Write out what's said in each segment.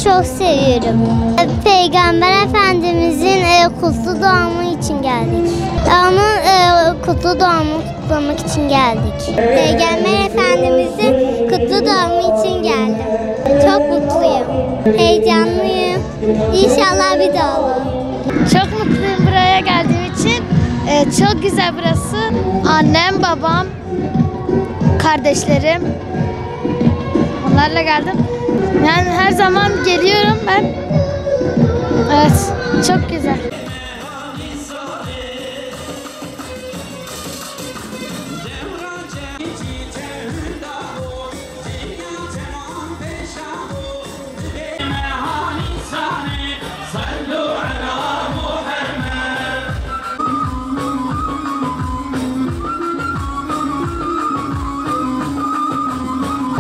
çok seviyorum. Peygamber Efendimizin kutlu doğumu için geldik. Onun kutlu doğumunu kutlamak için geldik. Peygamber Efendimizin kutlu doğumu için geldim. Çok mutluyum, heyecanlıyım. İnşallah bir daha olur. Çok mutluyum buraya geldiğim için. Çok güzel burası. Annem, babam, kardeşlerim. Onlarla geldim. Yani her zaman geliyorum ben. Evet, çok güzel.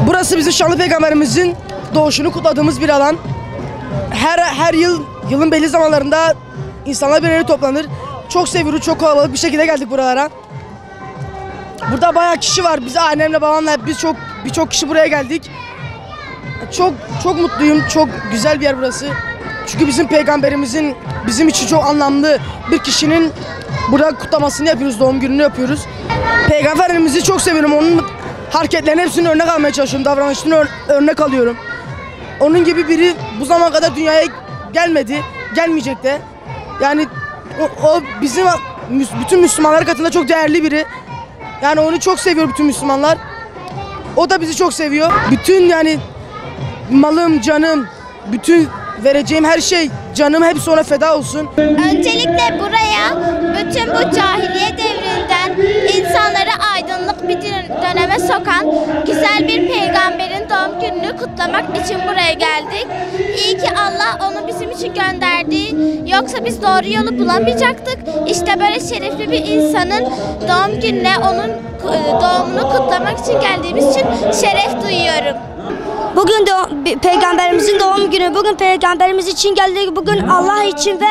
Burası bizim şanlı peygamberimizin doğuşunu kutladığımız bir alan. Her yılın belli zamanlarında insanlar bir araya toplanır. Çok seviyoruz, çok kalabalık bir şekilde geldik buralara. Burada bayağı kişi var. Biz annemle babamla birçok kişi buraya geldik. Çok mutluyum. Çok güzel bir yer burası. Çünkü bizim peygamberimizin bizim için çok anlamlı bir kişinin burada kutlamasını yapıyoruz, doğum gününü yapıyoruz. Peygamberimizi çok seviyorum. Onun hareketlerin hepsini örnek almaya çalışıyorum. Davranışını örnek alıyorum. Onun gibi biri bu zamana kadar dünyaya gelmedi. Gelmeyecek de. Yani o bizim bütün Müslümanlar katında çok değerli biri. Yani onu çok seviyor bütün Müslümanlar. O da bizi çok seviyor. Bütün yani malım, canım, bütün vereceğim her şey, canım hepsi ona feda olsun. Öncelikle buraya bütün bu cahiliye devrinden insanları aydınlık bir döneme sokan güzel bir peygamberin doğum gününü kutlamak için buraya geldik. İyi ki Allah onu bizim için gönderdi. Yoksa biz doğru yolu bulamayacaktık. İşte böyle şerefli bir insanın doğum gününe, onun doğumunu kutlamak için geldiğimiz için şeref duyuyorum. Bugün de peygamberimizin doğum günü. Bugün peygamberimiz için geldik. Bugün Allah için ve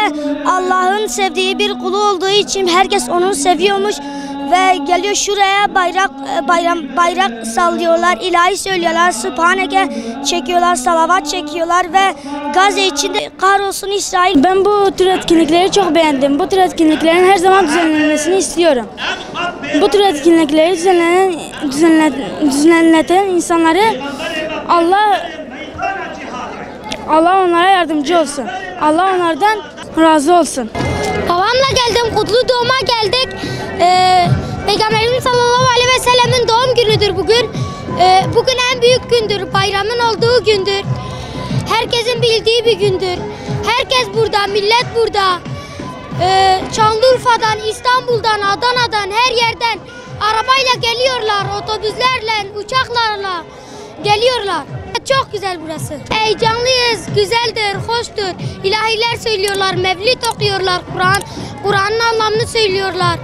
Allah'ın sevdiği bir kulu olduğu için herkes onu seviyormuş ve geliyor şuraya bayrak sallıyorlar, ilahi söylüyorlar, Sübhaneke çekiyorlar, salavat çekiyorlar ve Gazze içinde kahrolsun İsrail. Ben bu tür etkinlikleri çok beğendim. Bu tür etkinliklerin her zaman düzenlenmesini istiyorum. Bu tür etkinlikleri düzenleten insanları Allah onlara yardımcı olsun. Allah onlardan razı olsun. Babamla geldim, kutlu doğuma geldik. Peygamberimiz sallallahu aleyhi ve sellemin doğum günüdür bugün. Bugün en büyük gündür, bayramın olduğu gündür. Herkesin bildiği bir gündür. Herkes burada, millet burada. Şanlıurfa'dan, İstanbul'dan, Adana'dan, her yerden arabayla geliyorlar, otobüslerle, uçaklarla geliyorlar. Çok güzel burası. Heyecanlıyız, güzeldir, hoştur. İlahiler söylüyorlar, mevlid okuyorlar, Kur'an'ın anlamını söylüyorlar.